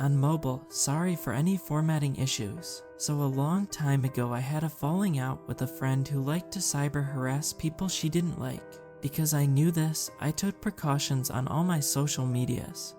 On mobile, sorry for any formatting issues. So a long time ago I had a falling out with a friend who liked to cyber harass people she didn't like. Because I knew this, I took precautions on all my social medias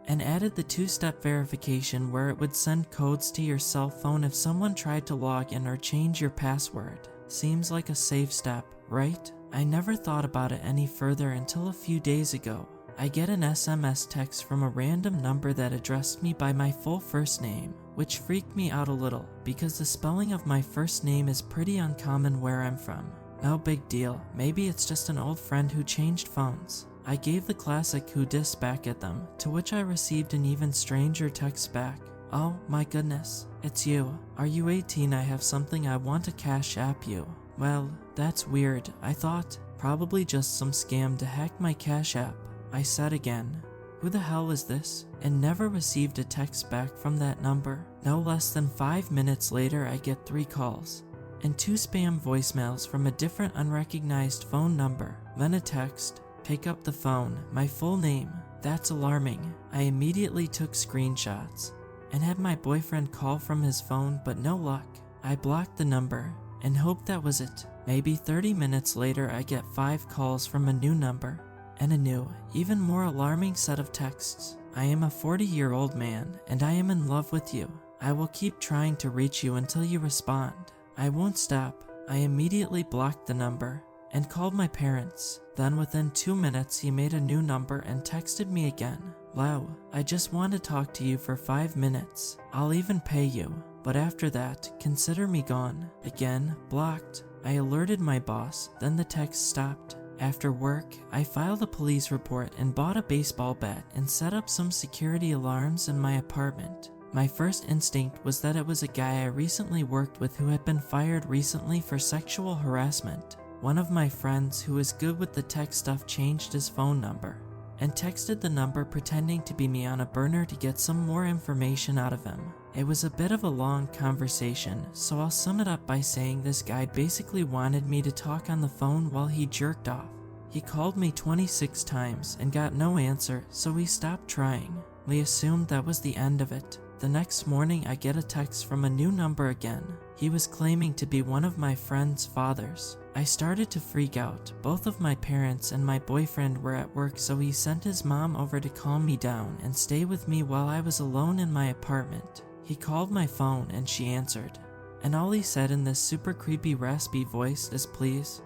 and added the two-step verification where it would send codes to your cell phone if someone tried to log in or change your password. Seems like a safe step, right? I never thought about it any further until a few days ago. I get an SMS text from a random number that addressed me by my full first name, which freaked me out a little because the spelling of my first name is pretty uncommon where I'm from. No big deal, maybe it's just an old friend who changed phones. I gave the classic who dis back at them, to which I received an even stranger text back. Oh my goodness, it's you. Are you 18? I have something I want to cash app you. Well, that's weird, I thought. Probably just some scam to hack my cash app. I said again, who the hell is this? And never received a text back from that number. No less than 5 minutes later I get 3 calls and 2 spam voicemails from a different unrecognized phone number. Then a text, pick up the phone, my full name. That's alarming. I immediately took screenshots and had my boyfriend call from his phone, but no luck. I blocked the number and hoped that was it. Maybe 30 minutes later I get 5 calls from a new number and a new, even more alarming set of texts. I am a 40-year-old man and I am in love with you. I will keep trying to reach you until you respond. I won't stop. I immediately blocked the number and called my parents. Then within 2 minutes he made a new number and texted me again. Wow, I just want to talk to you for 5 minutes. I'll even pay you. But after that, consider me gone. Again, blocked. I alerted my boss, then the text stopped. After work, I filed a police report and bought a baseball bat and set up some security alarms in my apartment. My first instinct was that it was a guy I recently worked with who had been fired recently for sexual harassment. One of my friends who is good with the tech stuff changed his phone number and texted the number pretending to be me on a burner to get some more information out of him. It was a bit of a long conversation, so I'll sum it up by saying this guy basically wanted me to talk on the phone while he jerked off. He called me 26 times and got no answer, so we stopped trying. We assumed that was the end of it. The next morning I get a text from a new number again. He was claiming to be one of my friend's fathers. I started to freak out. Both of my parents and my boyfriend were at work, so he sent his mom over to calm me down and stay with me while I was alone in my apartment. He called my phone and she answered, and all he said in this super creepy raspy voice is please,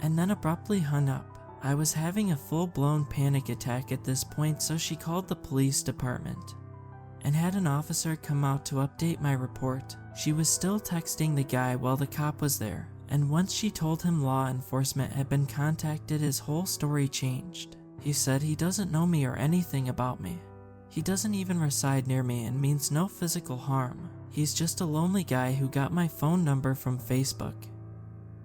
and then abruptly hung up. I was having a full-blown panic attack at this point, so she called the police department and had an officer come out to update my report. She was still texting the guy while the cop was there, and once she told him law enforcement had been contacted, his whole story changed. He said he doesn't know me or anything about me. He doesn't even reside near me and means no physical harm. He's just a lonely guy who got my phone number from Facebook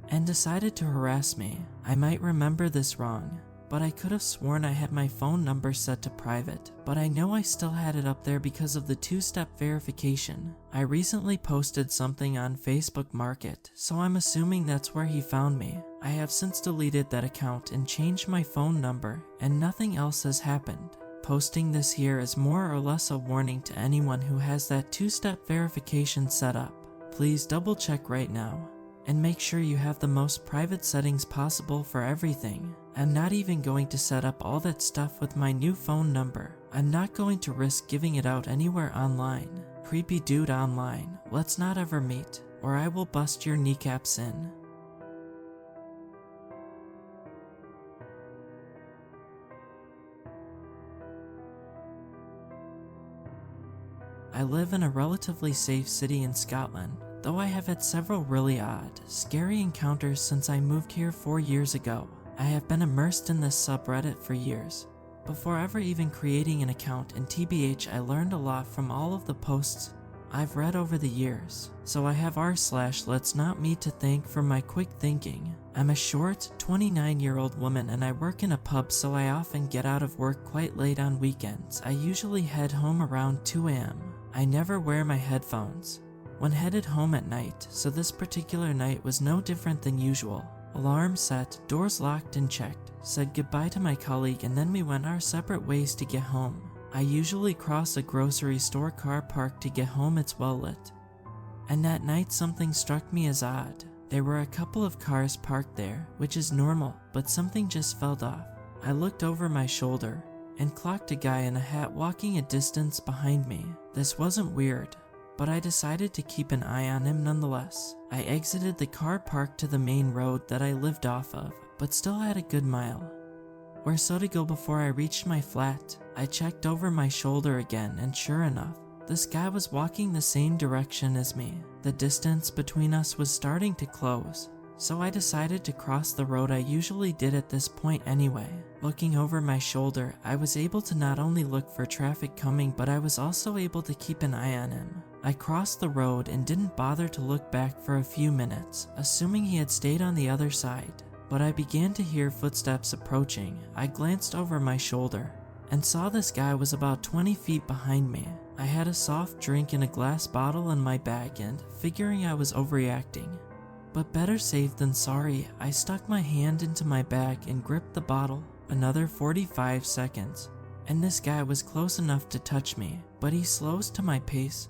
and decided to harass me. I might remember this wrong, but I could have sworn I had my phone number set to private, but I know I still had it up there because of the two-step verification. I recently posted something on Facebook Market, so I'm assuming that's where he found me. I have since deleted that account and changed my phone number, and nothing else has happened. Posting this here is more or less a warning to anyone who has that two-step verification set up. Please double check right now, and make sure you have the most private settings possible for everything. I'm not even going to set up all that stuff with my new phone number. I'm not going to risk giving it out anywhere online. Creepy dude online, let's not ever meet, or I will bust your kneecaps in. I live in a relatively safe city in Scotland, though I have had several really odd, scary encounters since I moved here 4 years ago. I have been immersed in this subreddit for years. Before ever even creating an account, and TBH I learned a lot from all of the posts I've read over the years. So I have r/let's not meet to thank for my quick thinking. I'm a short, 29-year-old woman and I work in a pub, so I often get out of work quite late on weekends. I usually head home around 2 a.m. I never wear my headphones when headed home at night, so this particular night was no different than usual. Alarm set, doors locked and checked, said goodbye to my colleague, and then we went our separate ways to get home. I usually cross a grocery store car park to get home. It's well lit. And that night something struck me as odd. There were a couple of cars parked there, which is normal, but something just felt off. I looked over my shoulder and clocked a guy in a hat walking a distance behind me. This wasn't weird, but I decided to keep an eye on him nonetheless. I exited the car park to the main road that I lived off of, but still had a good mile or so to go before I reached my flat. I checked over my shoulder again, and sure enough, this guy was walking the same direction as me. The distance between us was starting to close, so I decided to cross the road I usually did at this point anyway. Looking over my shoulder, I was able to not only look for traffic coming, but I was also able to keep an eye on him. I crossed the road and didn't bother to look back for a few minutes, assuming he had stayed on the other side. But I began to hear footsteps approaching. I glanced over my shoulder and saw this guy was about 20 feet behind me. I had a soft drink in a glass bottle in my bag, and figuring I was overreacting, but better safe than sorry, I stuck my hand into my bag and gripped the bottle. Another 45 seconds, and this guy was close enough to touch me, but he slows to my pace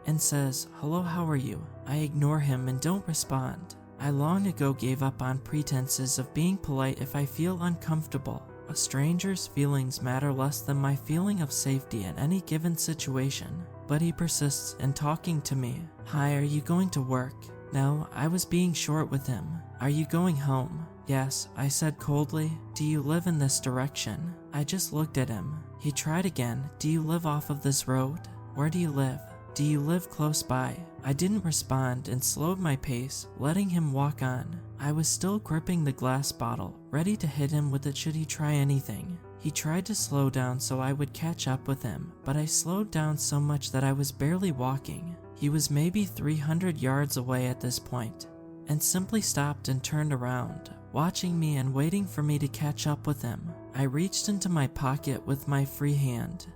and says, "Hello, how are you?" I ignore him and don't respond. I long ago gave up on pretenses of being polite if I feel uncomfortable. A stranger's feelings matter less than my feeling of safety in any given situation. But he persists in talking to me. "Hi, are you going to work?" No, I was being short with him. "Are you going home?" "Yes," I said coldly. "Do you live in this direction?" I just looked at him. He tried again. "Do you live off of this road?" "Where do you live?" "Do you live close by?" I didn't respond and slowed my pace, letting him walk on. I was still gripping the glass bottle, ready to hit him with it should he try anything. He tried to slow down so I would catch up with him, but I slowed down so much that I was barely walking. He was maybe 300 yards away at this point, and simply stopped and turned around, watching me and waiting for me to catch up with him. I reached into my pocket with my free hand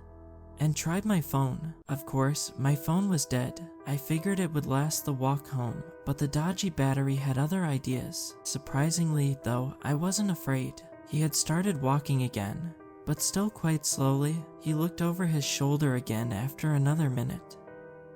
and tried my phone. Of course, my phone was dead. I figured it would last the walk home, but the dodgy battery had other ideas. Surprisingly, though, I wasn't afraid. He had started walking again, but still quite slowly. He looked over his shoulder again after another minute,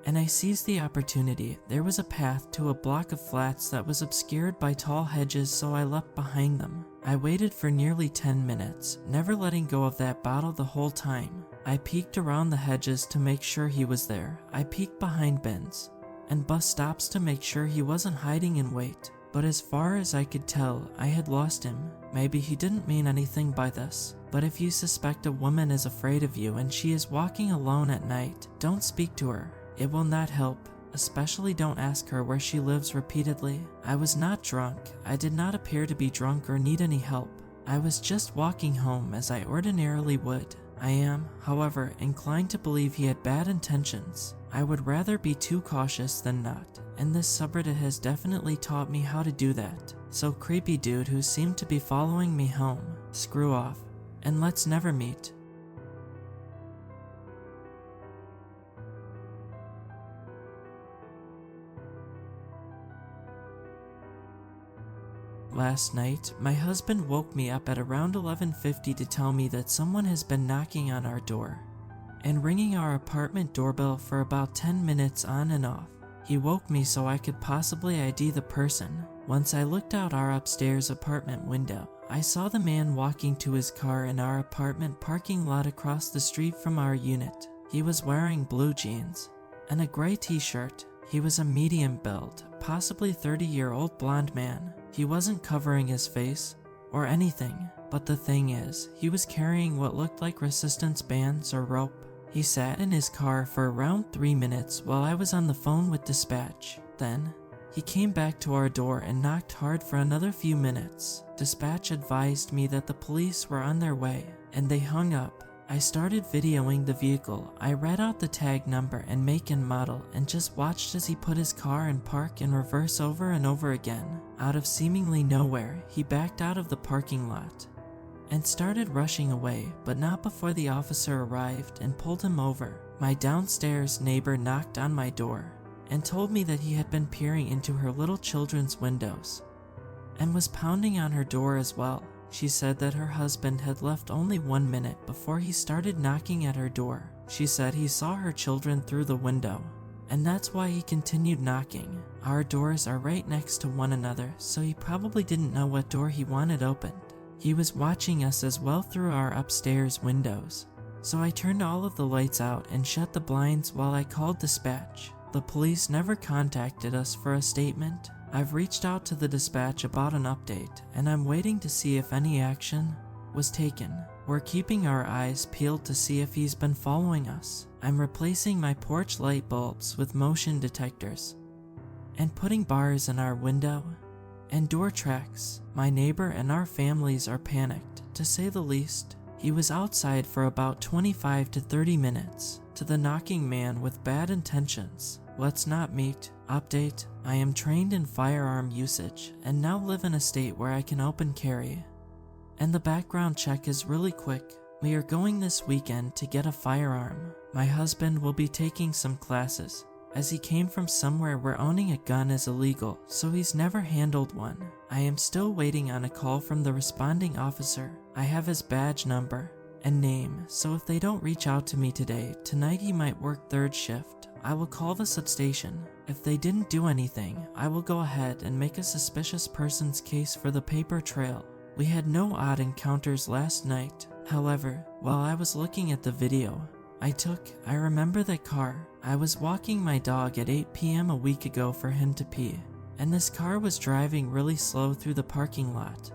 and I seized the opportunity. There was a path to a block of flats that was obscured by tall hedges, so I leapt behind them. I waited for nearly 10 minutes, never letting go of that bottle the whole time. I peeked around the hedges to make sure he was there. I peeked behind bins and bus stops to make sure he wasn't hiding in wait. But as far as I could tell, I had lost him. Maybe he didn't mean anything by this, but if you suspect a woman is afraid of you and she is walking alone at night, don't speak to her. It will not help. Especially don't ask her where she lives repeatedly. I was not drunk. I did not appear to be drunk or need any help. I was just walking home as I ordinarily would. I am, however, inclined to believe he had bad intentions. I would rather be too cautious than not, and this subreddit has definitely taught me how to do that. So creepy dude who seemed to be following me home, screw off, and let's never meet. Last night, my husband woke me up at around 11:50 to tell me that someone has been knocking on our door and ringing our apartment doorbell for about 10 minutes on and off. He woke me so I could possibly ID the person. Once I looked out our upstairs apartment window, I saw the man walking to his car in our apartment parking lot across the street from our unit. He was wearing blue jeans and a gray t-shirt. He was a medium build, possibly 30-year-old blonde man. He wasn't covering his face or anything, but the thing is, he was carrying what looked like resistance bands or rope. He sat in his car for around 3 minutes while I was on the phone with dispatch. Then, he came back to our door and knocked hard for another few minutes. Dispatch advised me that the police were on their way, and they hung up. I started videoing the vehicle. I read out the tag number and make and model and just watched as he put his car in park and reverse over and over again. Out of seemingly nowhere, he backed out of the parking lot and started rushing away, but not before the officer arrived and pulled him over. My downstairs neighbor knocked on my door and told me that he had been peering into her little children's windows and was pounding on her door as well. She said that her husband had left only 1 minute before he started knocking at her door. She said he saw her children through the window, and that's why he continued knocking. Our doors are right next to one another, so he probably didn't know what door he wanted opened. He was watching us as well through our upstairs windows. So I turned all of the lights out and shut the blinds while I called dispatch. The police never contacted us for a statement. I've reached out to the dispatch about an update, and I'm waiting to see if any action was taken. We're keeping our eyes peeled to see if he's been following us. I'm replacing my porch light bulbs with motion detectors and putting bars in our window and door tracks. My neighbor and our families are panicked, to say the least. He was outside for about 25 to 30 minutes. To the knocking man with bad intentions, let's not meet. Update: I am trained in firearm usage and now live in a state where I can open carry. And the background check is really quick. We are going this weekend to get a firearm. My husband will be taking some classes, as he came from somewhere where owning a gun is illegal, so he's never handled one. I am still waiting on a call from the responding officer. I have his badge number and name, so if they don't reach out to me today, tonight he might work third shift. I will call the substation. If they didn't do anything, I will go ahead and make a suspicious person's case for the paper trail. We had no odd encounters last night. However, while I was looking at the video I remember that car. I was walking my dog at 8 p.m. a week ago for him to pee, and this car was driving really slow through the parking lot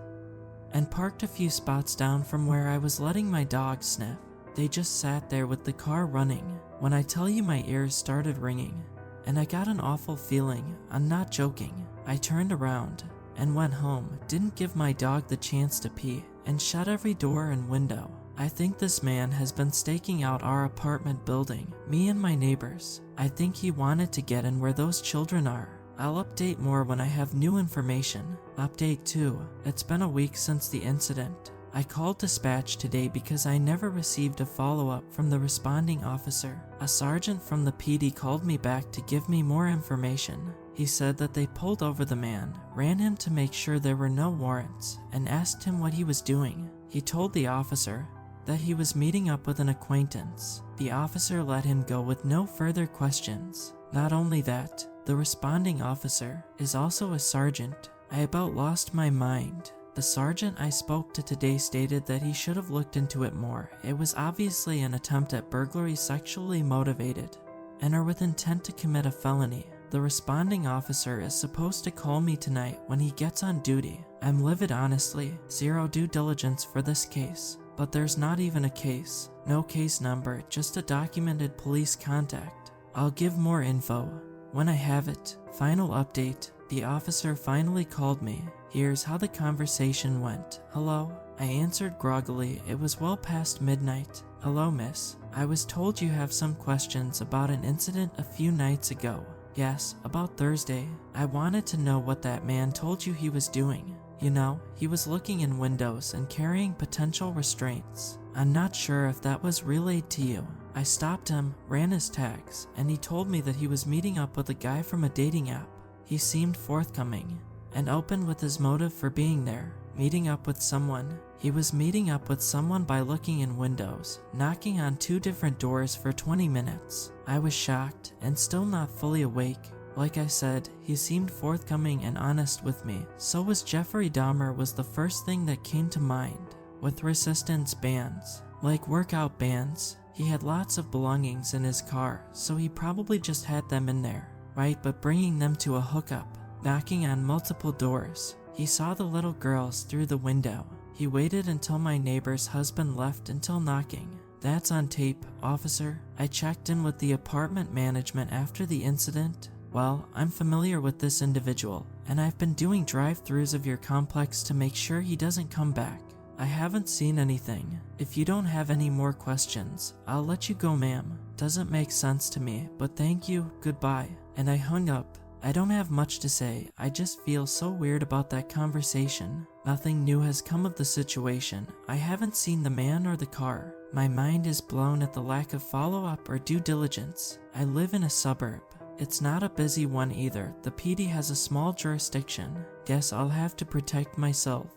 and parked a few spots down from where I was letting my dog sniff. They just sat there with the car running. When I tell you my ears started ringing, and I got an awful feeling, I'm not joking. I turned around and went home, didn't give my dog the chance to pee, and shut every door and window. I think this man has been staking out our apartment building, me and my neighbors. I think he wanted to get in where those children are. I'll update more when I have new information. Update 2. It's been a week since the incident. I called dispatch today because I never received a follow-up from the responding officer. A sergeant from the PD called me back to give me more information. He said that they pulled over the man, ran him to make sure there were no warrants, and asked him what he was doing. He told the officer that he was meeting up with an acquaintance. The officer let him go with no further questions. Not only that, the responding officer is also a sergeant. I about lost my mind. The sergeant I spoke to today stated that he should have looked into it more. It was obviously an attempt at burglary, sexually motivated, and are with intent to commit a felony. The responding officer is supposed to call me tonight when he gets on duty. I'm livid, honestly. Zero due diligence for this case. But there's not even a case. No case number, just a documented police contact. I'll give more info when I have it. Final update: the officer finally called me. Here's how the conversation went. Hello? I answered groggily. It was well past midnight. Hello, miss. I was told you have some questions about an incident a few nights ago. Yes, about Thursday. I wanted to know what that man told you he was doing. You know, he was looking in windows and carrying potential restraints. I'm not sure if that was relayed to you. I stopped him, ran his tags, and he told me that he was meeting up with a guy from a dating app. He seemed forthcoming and open with his motive for being there. Meeting up with someone. He was meeting up with someone by looking in windows, knocking on 2 different doors for 20 minutes. I was shocked and still not fully awake. Like I said, he seemed forthcoming and honest with me. So was Jeffrey Dahmer was the first thing that came to mind. With resistance bands, like workout bands. He had lots of belongings in his car, so he probably just had them in there, right? But bringing them to a hookup, knocking on multiple doors. He saw the little girls through the window. He waited until my neighbor's husband left until knocking. That's on tape, officer. I checked in with the apartment management after the incident. Well, I'm familiar with this individual, and I've been doing drive-thrus of your complex to make sure he doesn't come back. I haven't seen anything. If you don't have any more questions, I'll let you go, ma'am. Doesn't make sense to me, but thank you, goodbye. And I hung up. I don't have much to say. I just feel so weird about that conversation. Nothing new has come of the situation. I haven't seen the man or the car. My mind is blown at the lack of follow-up or due diligence. I live in a suburb. It's not a busy one either. The PD has a small jurisdiction. Guess I'll have to protect myself.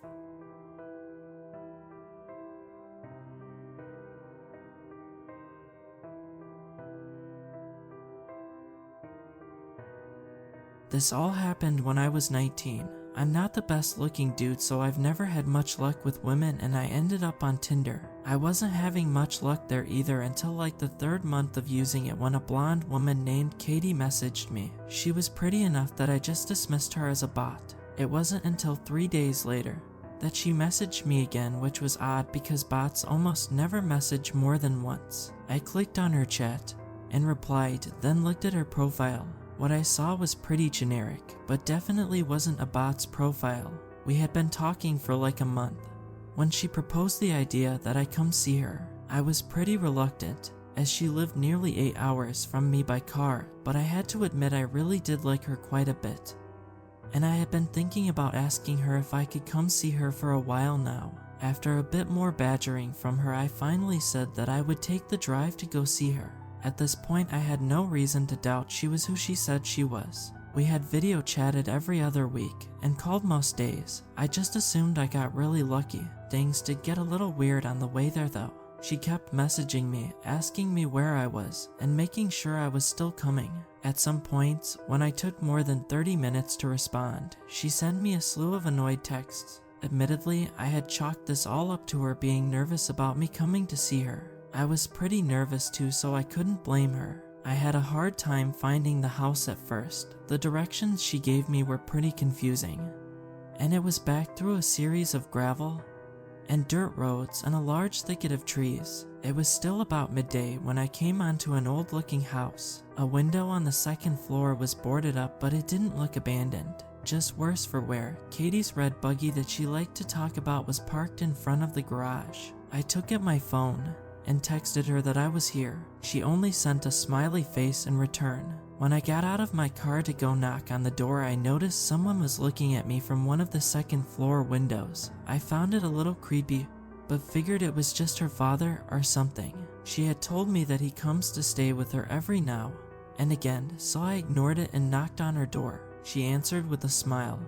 This all happened when I was 19. I'm not the best looking dude, so I've never had much luck with women, and I ended up on Tinder. I wasn't having much luck there either until like the 3rd month of using it when a blonde woman named Katie messaged me. She was pretty enough that I just dismissed her as a bot. It wasn't until 3 days later that she messaged me again, which was odd because bots almost never message more than once. I clicked on her chat and replied, then looked at her profile. What I saw was pretty generic, but definitely wasn't a bot's profile. We had been talking for like a month when she proposed the idea that I come see her. I was pretty reluctant, as she lived nearly 8 hours from me by car, but I had to admit I really did like her quite a bit. And I had been thinking about asking her if I could come see her for a while now. After a bit more badgering from her, I finally said that I would take the drive to go see her. At this point, I had no reason to doubt she was who she said she was. We had video chatted every other week and called most days. I just assumed I got really lucky. Things did get a little weird on the way there though. She kept messaging me, asking me where I was, and making sure I was still coming. At some points, when I took more than 30 minutes to respond, she sent me a slew of annoyed texts. Admittedly, I had chalked this all up to her being nervous about me coming to see her. I was pretty nervous too, so I couldn't blame her. I had a hard time finding the house at first. The directions she gave me were pretty confusing, and it was back through a series of gravel and dirt roads and a large thicket of trees. It was still about midday when I came onto an old-looking house. A window on the 2nd floor was boarded up, but it didn't look abandoned. Just worse for wear. Katie's red buggy that she liked to talk about was parked in front of the garage. I took out my phone and texted her that I was here. She only sent a smiley face in return. When I got out of my car to go knock on the door, I noticed someone was looking at me from one of the 2nd floor windows. I found it a little creepy, but figured it was just her father or something. She had told me that he comes to stay with her every now and again, so I ignored it and knocked on her door. She answered with a smile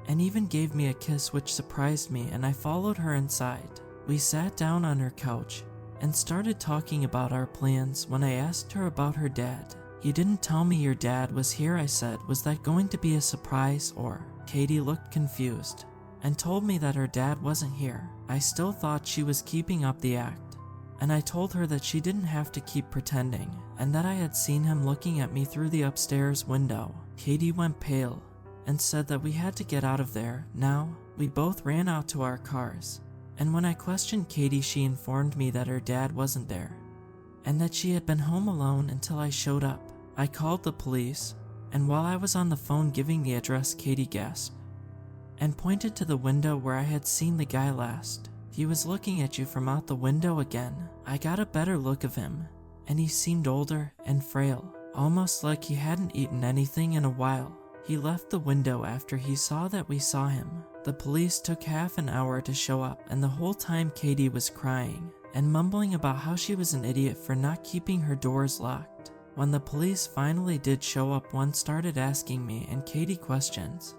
and even gave me a kiss, which surprised me, and I followed her inside. We sat down on her couch and started talking about our plans when I asked her about her dad. "You didn't tell me your dad was here," I said. "Was that going to be a surprise or?" Katie looked confused and told me that her dad wasn't here. I still thought she was keeping up the act, and I told her that she didn't have to keep pretending and that I had seen him looking at me through the upstairs window. Katie went pale and said that we had to get out of there now. We both ran out to our cars, and when I questioned Katie, she informed me that her dad wasn't there and that she had been home alone until I showed up. I called the police, and while I was on the phone giving the address, Katie gasped and pointed to the window where I had seen the guy last. "He was looking at you from out the window again." I got a better look of him, and he seemed older and frail, almost like he hadn't eaten anything in a while. He left the window after he saw that we saw him. The police took half an hour to show up, and the whole time Katie was crying and mumbling about how she was an idiot for not keeping her doors locked. When the police finally did show up, one started asking me and Katie questions,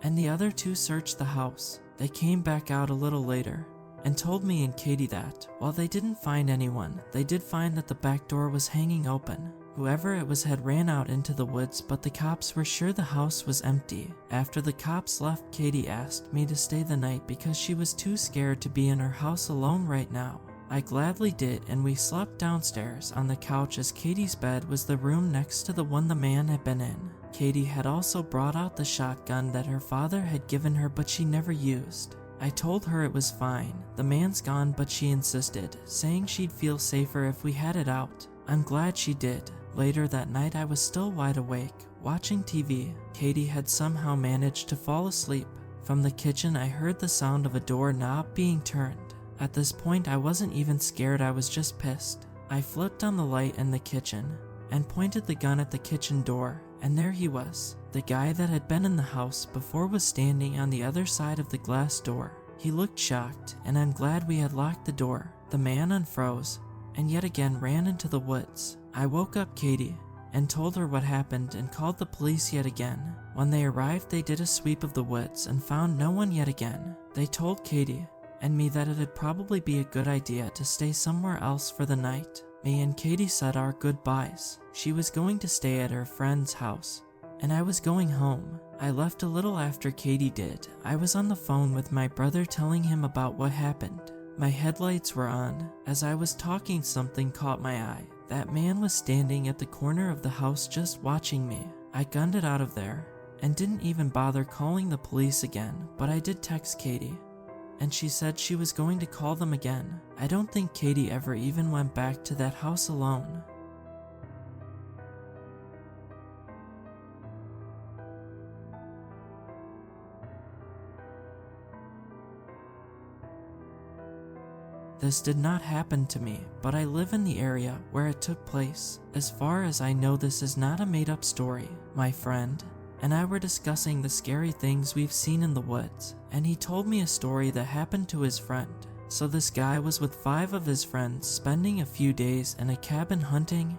and the other two searched the house. They came back out a little later and told me and Katie that, while they didn't find anyone, they did find that the back door was hanging open. Whoever it was had ran out into the woods, but the cops were sure the house was empty. After the cops left, Katie asked me to stay the night because she was too scared to be in her house alone right now. I gladly did, and we slept downstairs on the couch, as Katie's bed was the room next to the one the man had been in. Katie had also brought out the shotgun that her father had given her but she never used. I told her it was fine, the man's gone, but she insisted, saying she'd feel safer if we had it out. I'm glad she did. Later that night, I was still wide awake, watching TV. Katie had somehow managed to fall asleep. From the kitchen, I heard the sound of a door knob being turned. At this point, I wasn't even scared, I was just pissed. I flipped on the light in the kitchen and pointed the gun at the kitchen door, and there he was. The guy that had been in the house before was standing on the other side of the glass door. He looked shocked, and I'm glad we had locked the door. The man unfroze and yet again ran into the woods. I woke up Katie and told her what happened and called the police yet again. When they arrived, they did a sweep of the woods and found no one yet again. They told Katie and me that it'd probably be a good idea to stay somewhere else for the night. Me and Katie said our goodbyes. She was going to stay at her friend's house and I was going home. I left a little after Katie did. I was on the phone with my brother telling him about what happened. My headlights were on. As I was talking, something caught my eye. That man was standing at the corner of the house just watching me. I gunned it out of there and didn't even bother calling the police again, but I did text Katie, and she said she was going to call them again. I don't think Katie ever even went back to that house alone. This did not happen to me, but I live in the area where it took place. As far as I know, this is not a made-up story. My friend and I were discussing the scary things we've seen in the woods, and he told me a story that happened to his friend. So this guy was with 5 of his friends spending a few days in a cabin hunting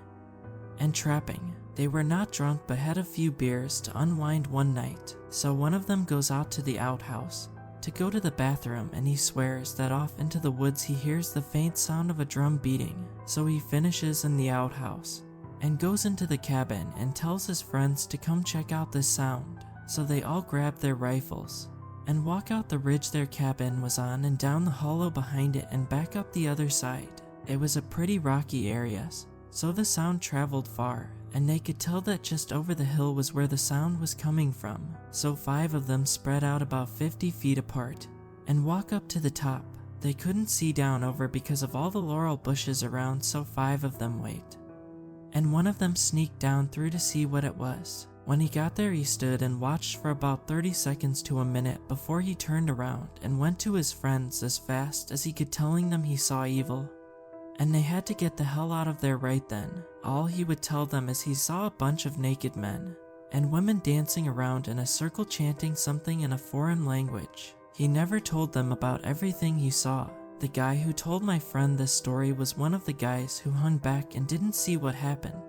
and trapping. They were not drunk but had a few beers to unwind one night. So one of them goes out to the outhouse to go to the bathroom, and he swears that off into the woods he hears the faint sound of a drum beating. So he finishes in the outhouse and goes into the cabin and tells his friends to come check out this sound. So they all grab their rifles and walk out the ridge their cabin was on and down the hollow behind it and back up the other side. It was a pretty rocky area, so the sound traveled far, and they could tell that just over the hill was where the sound was coming from. So 5 of them spread out about 50 feet apart and walk up to the top. They couldn't see down over because of all the laurel bushes around, so 5 of them wait. And one of them sneaked down through to see what it was. When he got there, he stood and watched for about 30 seconds to a minute before he turned around and went to his friends as fast as he could, telling them he saw evil and they had to get the hell out of there right then. All he would tell them is he saw a bunch of naked men and women dancing around in a circle chanting something in a foreign language. He never told them about everything he saw. The guy who told my friend this story was one of the guys who hung back and didn't see what happened.